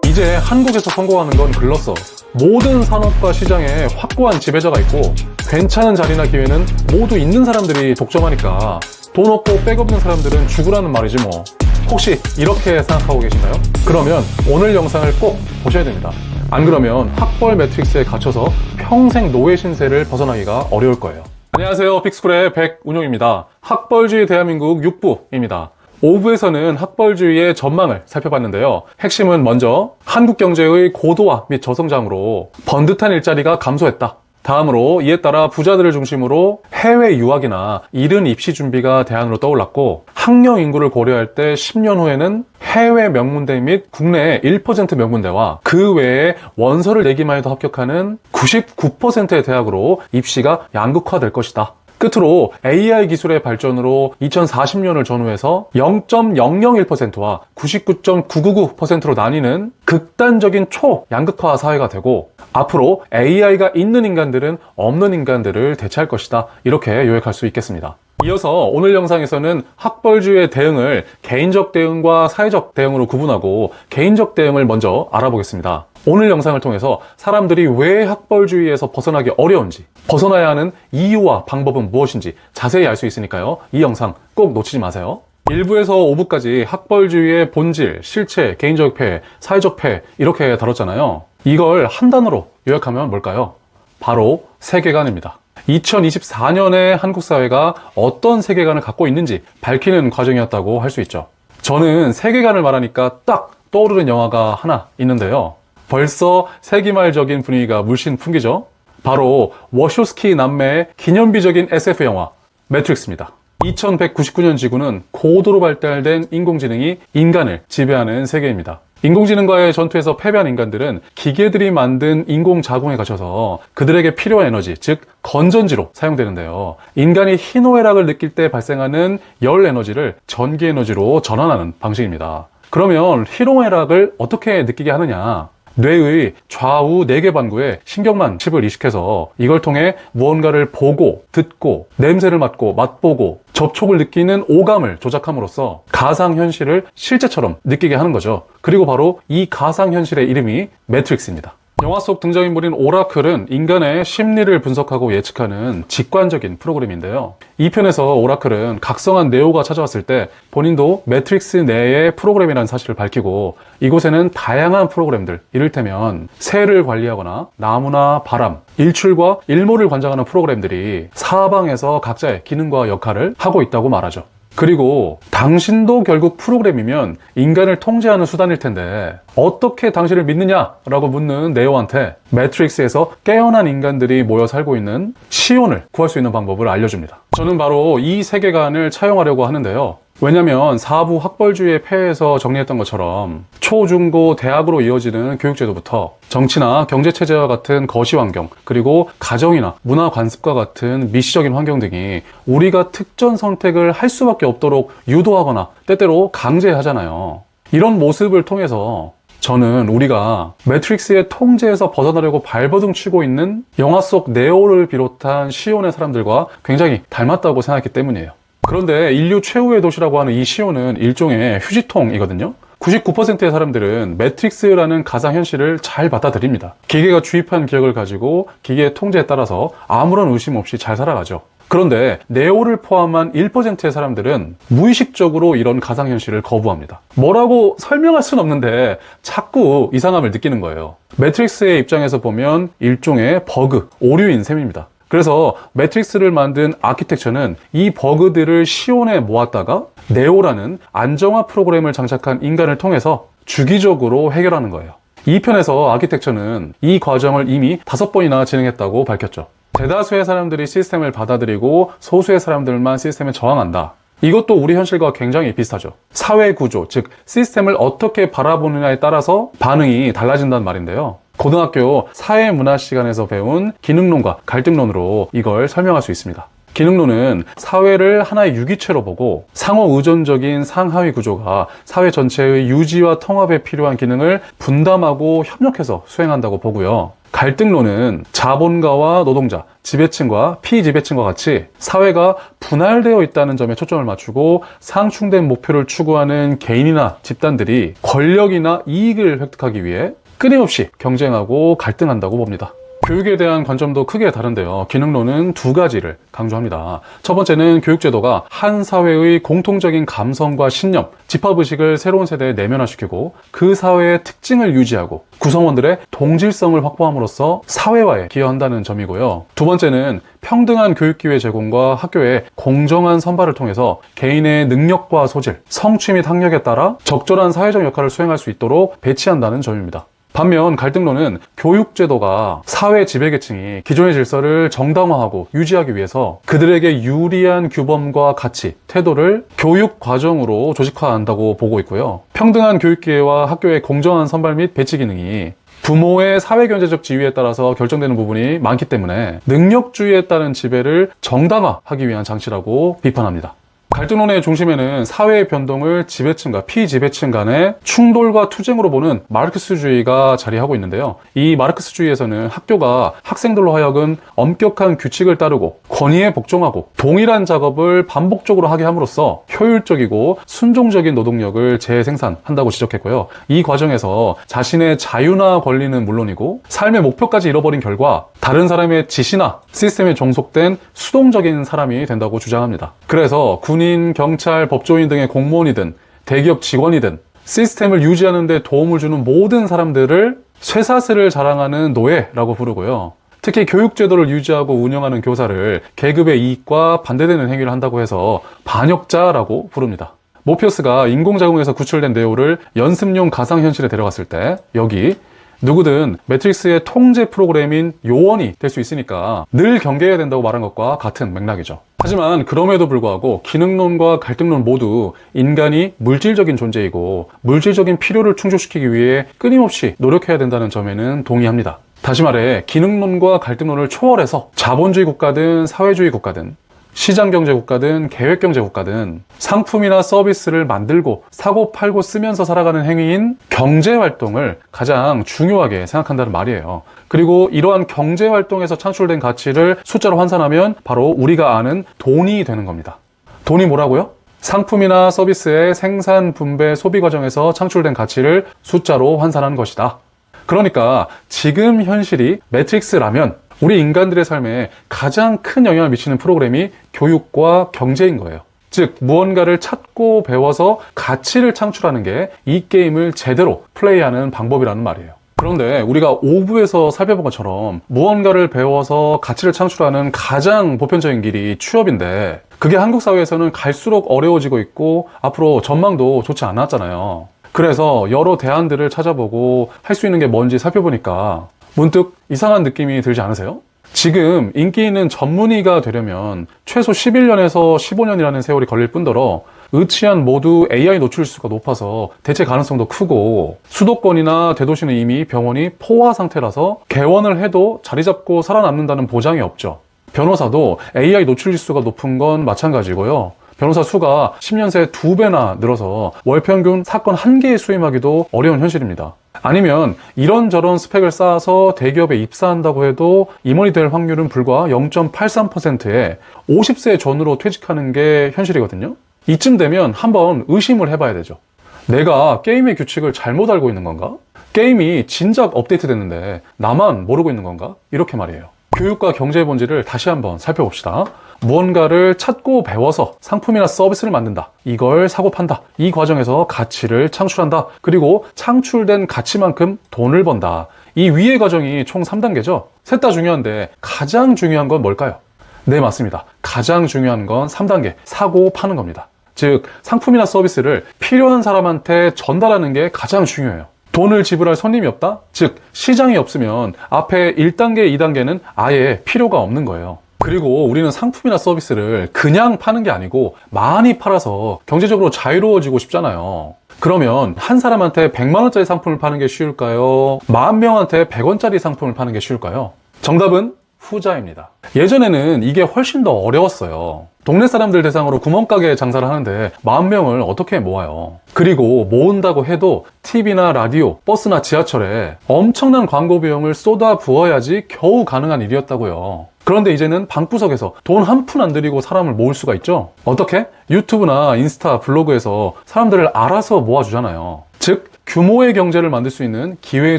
이제 한국에서 성공하는 건 글렀어. 모든 산업과 시장에 확고한 지배자가 있고 괜찮은 자리나 기회는 모두 있는 사람들이 독점하니까 돈 없고 백 없는 사람들은 죽으라는 말이지 뭐. 혹시 이렇게 생각하고 계신가요? 그러면 오늘 영상을 꼭 보셔야 됩니다. 안 그러면 학벌 매트릭스에 갇혀서 평생 노예 신세를 벗어나기가 어려울 거예요. 안녕하세요. 픽스쿨의 백운용입니다. 학벌주의 대한민국 6부입니다. 5부에서는 학벌주의의 전망을 살펴봤는데요. 핵심은 먼저 한국 경제의 고도화 및 저성장으로 번듯한 일자리가 감소했다. 다음으로 이에 따라 부자들을 중심으로 해외 유학이나 이른 입시 준비가 대안으로 떠올랐고, 학령 인구를 고려할 때 10년 후에는 해외 명문대 및 국내 1% 명문대와 그 외에 원서를 내기만 해도 합격하는 99%의 대학으로 입시가 양극화될 것이다. 끝으로 AI 기술의 발전으로 2040년을 전후해서 0.001%와 99.999%로 나뉘는 극단적인 초양극화 사회가 되고, 앞으로 AI가 있는 인간들은 없는 인간들을 대체할 것이다. 이렇게 요약할 수 있겠습니다. 이어서 오늘 영상에서는 학벌주의의 대응을 개인적 대응과 사회적 대응으로 구분하고 개인적 대응을 먼저 알아보겠습니다. 오늘 영상을 통해서 사람들이 왜 학벌주의에서 벗어나기 어려운지, 벗어나야 하는 이유와 방법은 무엇인지 자세히 알 수 있으니까요. 이 영상 꼭 놓치지 마세요. 1부에서 5부까지 학벌주의의 본질, 실체, 개인적 폐해, 사회적 폐해 이렇게 다뤘잖아요. 이걸 한 단어로 요약하면 뭘까요? 바로 세계관입니다. 2024년에 한국 사회가 어떤 세계관을 갖고 있는지 밝히는 과정이었다고 할 수 있죠. 저는 세계관을 말하니까 딱 떠오르는 영화가 하나 있는데요. 벌써 세기말적인 분위기가 물씬 풍기죠? 바로 워쇼스키 남매의 기념비적인 SF 영화 매트릭스입니다. 2199년 지구는 고도로 발달된 인공지능이 인간을 지배하는 세계입니다. 인공지능과의 전투에서 패배한 인간들은 기계들이 만든 인공자궁에 갇혀서 그들에게 필요한 에너지, 즉 건전지로 사용되는데요. 인간이 희노애락을 느낄 때 발생하는 열 에너지를 전기 에너지로 전환하는 방식입니다. 그러면 희노애락을 어떻게 느끼게 하느냐? 뇌의 좌우 4개 반구에 신경만 칩을 이식해서 이걸 통해 무언가를 보고, 듣고, 냄새를 맡고, 맛보고, 접촉을 느끼는 오감을 조작함으로써 가상현실을 실제처럼 느끼게 하는 거죠. 그리고 바로 이 가상현실의 이름이 매트릭스입니다. 영화 속 등장인물인 오라클은 인간의 심리를 분석하고 예측하는 직관적인 프로그램인데요. 이 편에서 오라클은 각성한 네오가 찾아왔을 때 본인도 매트릭스 내의 프로그램이라는 사실을 밝히고, 이곳에는 다양한 프로그램들, 이를테면 새를 관리하거나 나무나 바람, 일출과 일몰을 관장하는 프로그램들이 사방에서 각자의 기능과 역할을 하고 있다고 말하죠. 그리고 당신도 결국 프로그램이면 인간을 통제하는 수단일 텐데 어떻게 당신을 믿느냐라고 묻는 네오한테 매트릭스에서 깨어난 인간들이 모여 살고 있는 시온을 구할 수 있는 방법을 알려줍니다. 저는 바로 이 세계관을 차용하려고 하는데요. 왜냐면 4부 학벌주의의 폐해에서 정리했던 것처럼 초, 중, 고, 대학으로 이어지는 교육제도부터 정치나 경제체제와 같은 거시 환경, 그리고 가정이나 문화 관습과 같은 미시적인 환경 등이 우리가 특정 선택을 할 수밖에 없도록 유도하거나 때때로 강제하잖아요. 이런 모습을 통해서 저는 우리가 매트릭스의 통제에서 벗어나려고 발버둥 치고 있는 영화 속 네오를 비롯한 시온의 사람들과 굉장히 닮았다고 생각했기 때문이에요. 그런데 인류 최후의 도시라고 하는 이 시온은 일종의 휴지통이거든요. 99%의 사람들은 매트릭스라는 가상현실을 잘 받아들입니다. 기계가 주입한 기억을 가지고 기계의 통제에 따라서 아무런 의심 없이 잘 살아가죠. 그런데 네오를 포함한 1%의 사람들은 무의식적으로 이런 가상현실을 거부합니다. 뭐라고 설명할 수는 없는데 자꾸 이상함을 느끼는 거예요. 매트릭스의 입장에서 보면 일종의 버그, 오류인 셈입니다. 그래서 매트릭스를 만든 아키텍처는 이 버그들을 시온에 모았다가 네오라는 안정화 프로그램을 장착한 인간을 통해서 주기적으로 해결하는 거예요. 이 편에서 아키텍처는 이 과정을 이미 5번이나 진행했다고 밝혔죠. 대다수의 사람들이 시스템을 받아들이고 소수의 사람들만 시스템에 저항한다. 이것도 우리 현실과 굉장히 비슷하죠. 사회 구조, 즉 시스템을 어떻게 바라보느냐에 따라서 반응이 달라진다는 말인데요. 고등학교 사회문화 시간에서 배운 기능론과 갈등론으로 이걸 설명할 수 있습니다. 기능론은 사회를 하나의 유기체로 보고 상호 의존적인 상하위 구조가 사회 전체의 유지와 통합에 필요한 기능을 분담하고 협력해서 수행한다고 보고요. 갈등론은 자본가와 노동자, 지배층과 피지배층과 같이 사회가 분할되어 있다는 점에 초점을 맞추고 상충된 목표를 추구하는 개인이나 집단들이 권력이나 이익을 획득하기 위해 끊임없이 경쟁하고 갈등한다고 봅니다. 교육에 대한 관점도 크게 다른데요. 기능론은 두 가지를 강조합니다. 첫 번째는 교육제도가 한 사회의 공통적인 감성과 신념, 집합의식을 새로운 세대에 내면화시키고 그 사회의 특징을 유지하고 구성원들의 동질성을 확보함으로써 사회화에 기여한다는 점이고요. 두 번째는 평등한 교육기회 제공과 학교의 공정한 선발을 통해서 개인의 능력과 소질, 성취 및 학력에 따라 적절한 사회적 역할을 수행할 수 있도록 배치한다는 점입니다. 반면 갈등론은 교육제도가 사회 지배계층이 기존의 질서를 정당화하고 유지하기 위해서 그들에게 유리한 규범과 가치, 태도를 교육 과정으로 조직화한다고 보고 있고요. 평등한 교육기회와 학교의 공정한 선발 및 배치 기능이 부모의 사회경제적 지위에 따라서 결정되는 부분이 많기 때문에 능력주의에 따른 지배를 정당화하기 위한 장치라고 비판합니다. 갈등론의 중심에는 사회의 변동을 지배층과 피지배층 간의 충돌과 투쟁으로 보는 마르크스주의가 자리하고 있는데요. 이 마르크스주의에서는 학교가 학생들로 하여금 엄격한 규칙을 따르고 권위에 복종하고 동일한 작업을 반복적으로 하게 함으로써 효율적이고 순종적인 노동력을 재생산한다고 지적했고요. 이 과정에서 자신의 자유나 권리는 물론이고 삶의 목표까지 잃어버린 결과 다른 사람의 지시나 시스템에 종속된 수동적인 사람이 된다고 주장합니다. 그래서 군인, 경찰, 법조인 등의 공무원이든 대기업 직원이든 시스템을 유지하는 데 도움을 주는 모든 사람들을 쇠사슬을 자랑하는 노예라고 부르고요. 특히 교육제도를 유지하고 운영하는 교사를 계급의 이익과 반대되는 행위를 한다고 해서 반역자라고 부릅니다. 모피어스가 인공자궁에서 구출된 네오를 연습용 가상현실에 데려갔을 때 여기 누구든 매트릭스의 통제 프로그램인 요원이 될 수 있으니까 늘 경계해야 된다고 말한 것과 같은 맥락이죠. 하지만 그럼에도 불구하고 기능론과 갈등론 모두 인간이 물질적인 존재이고 물질적인 필요를 충족시키기 위해 끊임없이 노력해야 된다는 점에는 동의합니다. 다시 말해 기능론과 갈등론을 초월해서 자본주의 국가든 사회주의 국가든 시장경제 국가든 계획경제 국가든 상품이나 서비스를 만들고 사고 팔고 쓰면서 살아가는 행위인 경제활동을 가장 중요하게 생각한다는 말이에요. 그리고 이러한 경제활동에서 창출된 가치를 숫자로 환산하면 바로 우리가 아는 돈이 되는 겁니다. 돈이 뭐라고요? 상품이나 서비스의 생산, 분배, 소비 과정에서 창출된 가치를 숫자로 환산하는 것이다. 그러니까 지금 현실이 매트릭스라면 우리 인간들의 삶에 가장 큰 영향을 미치는 프로그램이 교육과 경제인 거예요. 즉 무언가를 찾고 배워서 가치를 창출하는 게 이 게임을 제대로 플레이하는 방법이라는 말이에요. 그런데 우리가 5부에서 살펴본 것처럼 무언가를 배워서 가치를 창출하는 가장 보편적인 길이 취업인데 그게 한국 사회에서는 갈수록 어려워지고 있고 앞으로 전망도 좋지 않았잖아요. 그래서 여러 대안들을 찾아보고 할 수 있는 게 뭔지 살펴보니까 문득 이상한 느낌이 들지 않으세요? 지금 인기 있는 전문의가 되려면 최소 11년에서 15년이라는 세월이 걸릴 뿐더러 의치안 모두 AI 노출수가 높아서 대체 가능성도 크고 수도권이나 대도시는 이미 병원이 포화 상태라서 개원을 해도 자리 잡고 살아남는다는 보장이 없죠. 변호사도 AI 노출지수가 높은 건 마찬가지고요. 변호사 수가 10년 새 2배나 늘어서 월 평균 사건 1개 수임하기도 어려운 현실입니다. 아니면 이런저런 스펙을 쌓아서 대기업에 입사한다고 해도 임원이 될 확률은 불과 0.83%에 50세 전후로 퇴직하는 게 현실이거든요. 이쯤 되면 한번 의심을 해봐야 되죠. 내가 게임의 규칙을 잘못 알고 있는 건가? 게임이 진작 업데이트 됐는데 나만 모르고 있는 건가? 이렇게 말이에요. 교육과 경제의 본질을 다시 한번 살펴봅시다. 무언가를 찾고 배워서 상품이나 서비스를 만든다. 이걸 사고 판다. 이 과정에서 가치를 창출한다. 그리고 창출된 가치만큼 돈을 번다. 이 위의 과정이 총 3단계죠. 셋 다 중요한데 가장 중요한 건 뭘까요? 네, 맞습니다. 가장 중요한 건 3단계, 사고 파는 겁니다. 즉, 상품이나 서비스를 필요한 사람한테 전달하는 게 가장 중요해요. 돈을 지불할 손님이 없다? 즉, 시장이 없으면 앞에 1단계, 2단계는 아예 필요가 없는 거예요. 그리고 우리는 상품이나 서비스를 그냥 파는 게 아니고 많이 팔아서 경제적으로 자유로워지고 싶잖아요. 그러면 한 사람한테 100만 원짜리 상품을 파는 게 쉬울까요? 10,000명한테 100원짜리 상품을 파는 게 쉬울까요? 정답은 후자입니다. 예전에는 이게 훨씬 더 어려웠어요. 동네 사람들 대상으로 구멍가게 장사를 하는데 10,000명을 어떻게 모아요? 그리고 모은다고 해도 TV나 라디오, 버스나 지하철에 엄청난 광고 비용을 쏟아 부어야지 겨우 가능한 일이었다고요. 그런데 이제는 방구석에서 돈 한 푼 안 들이고 사람을 모을 수가 있죠? 어떻게? 유튜브나 인스타, 블로그에서 사람들을 알아서 모아주잖아요. 즉, 규모의 경제를 만들 수 있는 기회의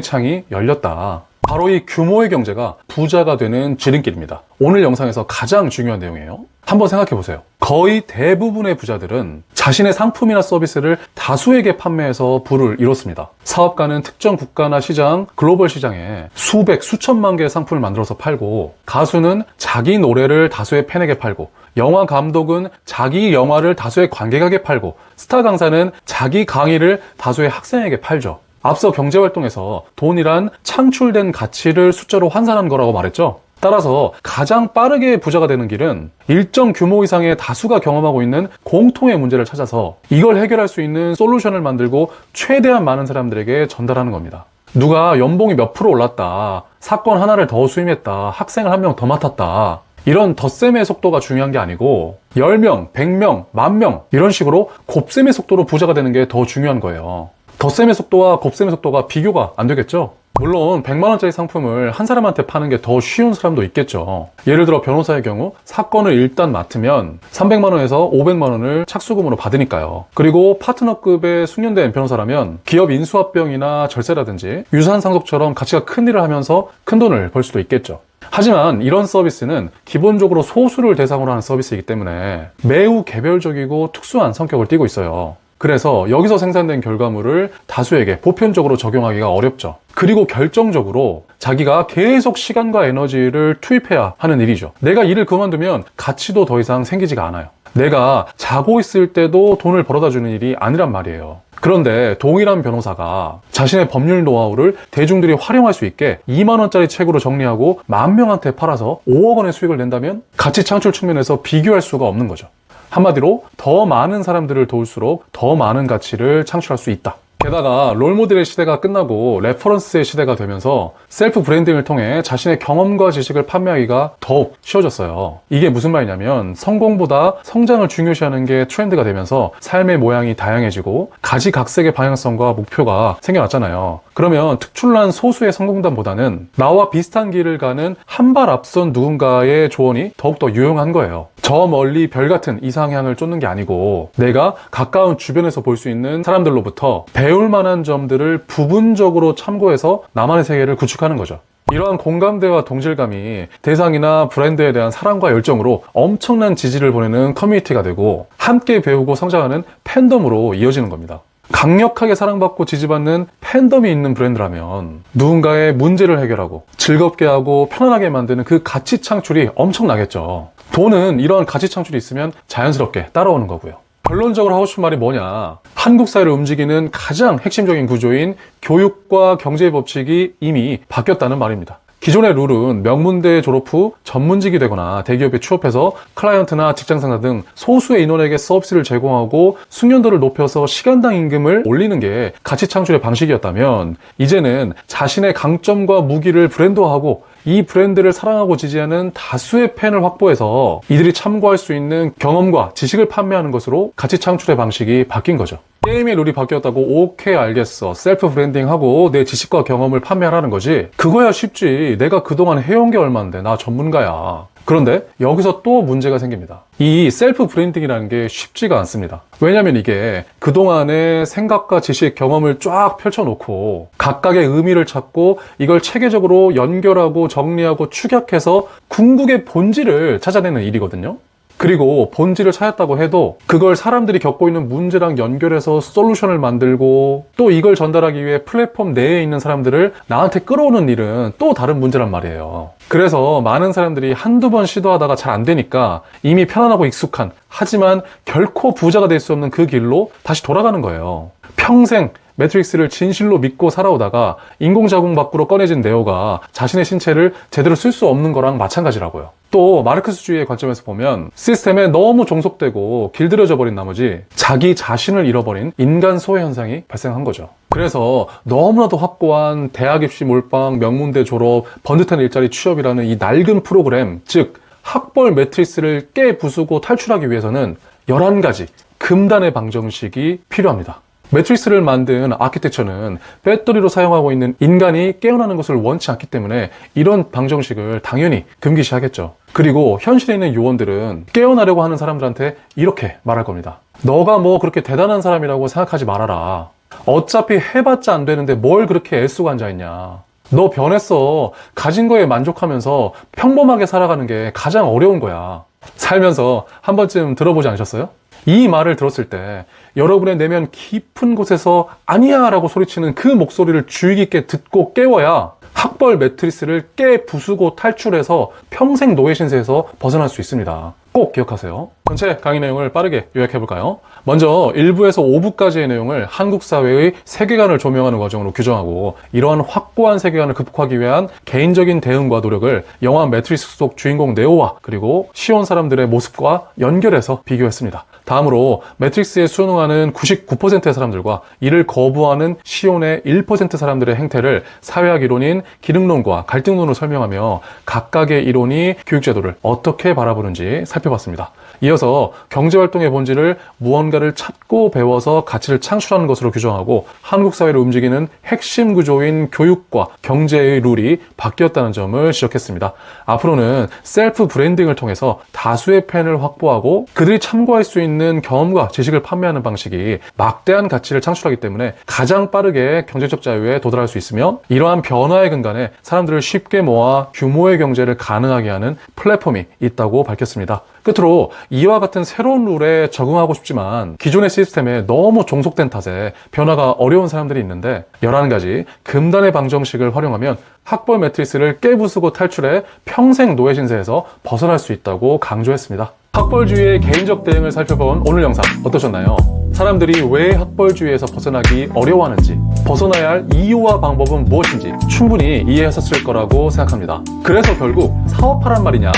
창이 열렸다. 바로 이 규모의 경제가 부자가 되는 지름길입니다. 오늘 영상에서 가장 중요한 내용이에요. 한번 생각해 보세요. 거의 대부분의 부자들은 자신의 상품이나 서비스를 다수에게 판매해서 부를 이뤘습니다. 사업가는 특정 국가나 시장, 글로벌 시장에 수백, 수천만 개의 상품을 만들어서 팔고, 가수는 자기 노래를 다수의 팬에게 팔고, 영화 감독은 자기 영화를 다수의 관객에게 팔고, 스타 강사는 자기 강의를 다수의 학생에게 팔죠. 앞서 경제활동에서 돈이란 창출된 가치를 숫자로 환산한 거라고 말했죠. 따라서 가장 빠르게 부자가 되는 길은 일정 규모 이상의 다수가 경험하고 있는 공통의 문제를 찾아서 이걸 해결할 수 있는 솔루션을 만들고 최대한 많은 사람들에게 전달하는 겁니다. 누가 연봉이 몇 프로 올랐다, 사건 하나를 더 수임했다, 학생을 한 명 더 맡았다, 이런 덧셈의 속도가 중요한 게 아니고 10명, 100명, 10,000명 이런 식으로 곱셈의 속도로 부자가 되는 게 더 중요한 거예요. 덧셈의 속도와 곱셈의 속도가 비교가 안 되겠죠? 물론 100만원짜리 상품을 한 사람한테 파는 게 더 쉬운 사람도 있겠죠. 예를 들어 변호사의 경우 사건을 일단 맡으면 300만원에서 500만원을 착수금으로 받으니까요. 그리고 파트너급의 숙련된 변호사라면 기업 인수합병이나 절세라든지 유산 상속처럼 가치가 큰 일을 하면서 큰 돈을 벌 수도 있겠죠. 하지만 이런 서비스는 기본적으로 소수를 대상으로 하는 서비스이기 때문에 매우 개별적이고 특수한 성격을 띠고 있어요. 그래서 여기서 생산된 결과물을 다수에게 보편적으로 적용하기가 어렵죠. 그리고 결정적으로 자기가 계속 시간과 에너지를 투입해야 하는 일이죠. 내가 일을 그만두면 가치도 더 이상 생기지가 않아요. 내가 자고 있을 때도 돈을 벌어다 주는 일이 아니란 말이에요. 그런데 동일한 변호사가 자신의 법률 노하우를 대중들이 활용할 수 있게 20,000원짜리 책으로 정리하고 10,000명한테 팔아서 5억 원의 수익을 낸다면 가치 창출 측면에서 비교할 수가 없는 거죠. 한마디로 더 많은 사람들을 도울수록 더 많은 가치를 창출할 수 있다. 게다가 롤모델의 시대가 끝나고 레퍼런스의 시대가 되면서 셀프 브랜딩을 통해 자신의 경험과 지식을 판매하기가 더욱 쉬워졌어요. 이게 무슨 말이냐면 성공보다 성장을 중요시하는 게 트렌드가 되면서 삶의 모양이 다양해지고 가지각색의 방향성과 목표가 생겨났잖아요. 그러면 특출난 소수의 성공담보다는 나와 비슷한 길을 가는 한 발 앞선 누군가의 조언이 더욱더 유용한 거예요. 저 멀리 별 같은 이상향을 쫓는 게 아니고 내가 가까운 주변에서 볼 수 있는 사람들로부터 배울 만한 점들을 부분적으로 참고해서 나만의 세계를 구축하는 거죠. 이러한 공감대와 동질감이 대상이나 브랜드에 대한 사랑과 열정으로 엄청난 지지를 보내는 커뮤니티가 되고 함께 배우고 성장하는 팬덤으로 이어지는 겁니다. 강력하게 사랑받고 지지받는 팬덤이 있는 브랜드라면 누군가의 문제를 해결하고 즐겁게 하고 편안하게 만드는 그 가치 창출이 엄청나겠죠. 돈은 이러한 가치 창출이 있으면 자연스럽게 따라오는 거고요. 결론적으로 하고 싶은 말이 뭐냐? 한국 사회를 움직이는 가장 핵심적인 구조인 교육과 경제의 법칙이 이미 바뀌었다는 말입니다. 기존의 룰은 명문대 졸업 후 전문직이 되거나 대기업에 취업해서 클라이언트나 직장상사 등 소수의 인원에게 서비스를 제공하고 숙련도를 높여서 시간당 임금을 올리는 게 가치 창출의 방식이었다면 이제는 자신의 강점과 무기를 브랜드화하고 이 브랜드를 사랑하고 지지하는 다수의 팬을 확보해서 이들이 참고할 수 있는 경험과 지식을 판매하는 것으로 가치 창출의 방식이 바뀐 거죠. 게임의 룰이 바뀌었다고 오케이 알겠어 셀프 브랜딩하고 내 지식과 경험을 판매하라는 거지 그거야 쉽지 내가 그동안 해온 게 얼만데 나 전문가야. 그런데 여기서 또 문제가 생깁니다. 이 셀프 브랜딩이라는 게 쉽지가 않습니다. 왜냐면 이게 그동안의 생각과 지식, 경험을 쫙 펼쳐놓고 각각의 의미를 찾고 이걸 체계적으로 연결하고 정리하고 축약해서 궁극의 본질을 찾아내는 일이거든요. 그리고 본질을 찾았다고 해도 그걸 사람들이 겪고 있는 문제랑 연결해서 솔루션을 만들고 또 이걸 전달하기 위해 플랫폼 내에 있는 사람들을 나한테 끌어오는 일은 또 다른 문제란 말이에요. 그래서 많은 사람들이 한두 번 시도하다가 잘 안 되니까 이미 편안하고 익숙한 하지만 결코 부자가 될 수 없는 그 길로 다시 돌아가는 거예요. 평생 매트릭스를 진실로 믿고 살아오다가 인공자궁 밖으로 꺼내진 네오가 자신의 신체를 제대로 쓸 수 없는 거랑 마찬가지라고요. 또 마르크스주의의 관점에서 보면 시스템에 너무 종속되고 길들여져 버린 나머지 자기 자신을 잃어버린 인간 소외 현상이 발생한 거죠. 그래서 너무나도 확고한 대학 입시 몰빵, 명문대 졸업, 번듯한 일자리 취업이라는 이 낡은 프로그램, 즉 학벌 매트리스를 깨부수고 탈출하기 위해서는 11가지 금단의 방정식이 필요합니다. 매트리스를 만든 아키텍처는 배터리로 사용하고 있는 인간이 깨어나는 것을 원치 않기 때문에 이런 방정식을 당연히 금기시하겠죠. 그리고 현실에 있는 요원들은 깨어나려고 하는 사람들한테 이렇게 말할 겁니다. 너가 뭐 그렇게 대단한 사람이라고 생각하지 말아라. 어차피 해봤자 안 되는데 뭘 그렇게 애쓰고 앉아있냐. 너 변했어. 가진 거에 만족하면서 평범하게 살아가는 게 가장 어려운 거야. 살면서 한 번쯤 들어보지 않으셨어요? 이 말을 들었을 때 여러분의 내면 깊은 곳에서 아니야 라고 소리치는 그 목소리를 주의 깊게 듣고 깨워야 학벌 매트리스를 깨부수고 탈출해서 평생 노예 신세에서 벗어날 수 있습니다. 꼭 기억하세요. 전체 강의 내용을 빠르게 요약해볼까요? 먼저 1부에서 5부까지의 내용을 한국 사회의 세계관을 조명하는 과정으로 규정하고 이러한 확고한 세계관을 극복하기 위한 개인적인 대응과 노력을 영화 매트리스 속 주인공 네오와 그리고 시온 사람들의 모습과 연결해서 비교했습니다. 다음으로 매트릭스에 순응하는 99%의 사람들과 이를 거부하는 시온의 1% 사람들의 행태를 사회학 이론인 기능론과 갈등론으로 설명하며 각각의 이론이 교육제도를 어떻게 바라보는지 살펴봤습니다. 이어서 경제활동의 본질을 무언가를 찾고 배워서 가치를 창출하는 것으로 규정하고 한국 사회를 움직이는 핵심 구조인 교육과 경제의 룰이 바뀌었다는 점을 지적했습니다. 앞으로는 셀프 브랜딩을 통해서 다수의 팬을 확보하고 그들이 참고할 수 있는 경험과 지식을 판매하는 방식이 막대한 가치를 창출하기 때문에 가장 빠르게 경제적 자유에 도달할 수 있으며 이러한 변화의 근간에 사람들을 쉽게 모아 규모의 경제를 가능하게 하는 플랫폼이 있다고 밝혔습니다. 끝으로 이와 같은 새로운 룰에 적응하고 싶지만 기존의 시스템에 너무 종속된 탓에 변화가 어려운 사람들이 있는데 11가지 금단의 방정식을 활용하면 학벌 매트리스를 깨부수고 탈출해 평생 노예 신세에서 벗어날 수 있다고 강조했습니다. 학벌주의의 개인적 대응을 살펴본 오늘 영상 어떠셨나요? 사람들이 왜 학벌주의에서 벗어나기 어려워하는지, 벗어나야 할 이유와 방법은 무엇인지 충분히 이해하셨을 거라고 생각합니다. 그래서 결국 사업하란 말이냐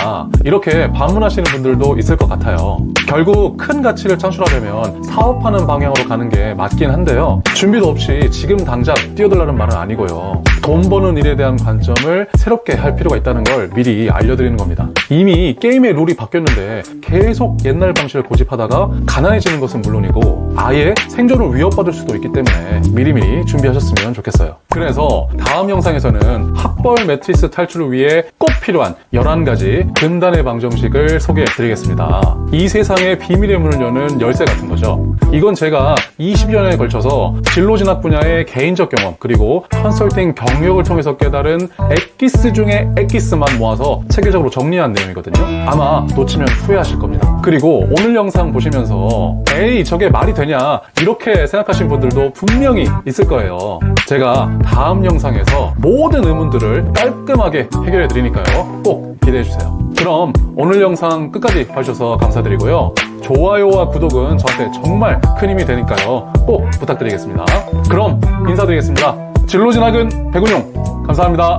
이렇게 반문하시는 분들도 있을 것 같아요. 결국 큰 가치를 창출하려면 사업하는 방향으로 가는 게 맞긴 한데요. 준비도 없이 지금 당장 뛰어들라는 말은 아니고요. 돈 버는 일에 대한 관점을 새롭게 할 필요가 있다는 걸 미리 알려드리는 겁니다. 이미 게임의 룰이 바뀌었는데 계속 옛날 방식을 고집하다가 가난해지는 것은 물론이고 아예 생존을 위협받을 수도 있기 때문에 미리미리 준비하셨으면 좋겠어요. 그래서 다음 영상에서는 학벌 매트리스 탈출을 위해 꼭 필요한 11가지 금단의 방정식을 소개해드리겠습니다. 이 세상의 비밀의 문을 여는 열쇠 같은 거죠. 이건 제가 20여 년에 걸쳐서 진로 진학 분야의 개인적 경험 그리고 컨설팅 경력을 통해서 깨달은 엑기스 중에 엑기스만 모아서 체계적으로 정리한 내용이거든요. 아마 놓치면 후회하실 겁니다. 그리고 오늘 영상 보시면서 에이 저게 말이 되냐 이렇게 생각하신 분들도 분명히 있을 거예요. 제가 다음 영상에서 모든 의문들을 깔끔하게 해결해 드리니까요. 꼭 기대해 주세요. 그럼 오늘 영상 끝까지 봐주셔서 감사드리고요. 좋아요와 구독은 저한테 정말 큰 힘이 되니까요. 꼭 부탁드리겠습니다. 그럼 인사드리겠습니다. 진로진학은 백운용 감사합니다.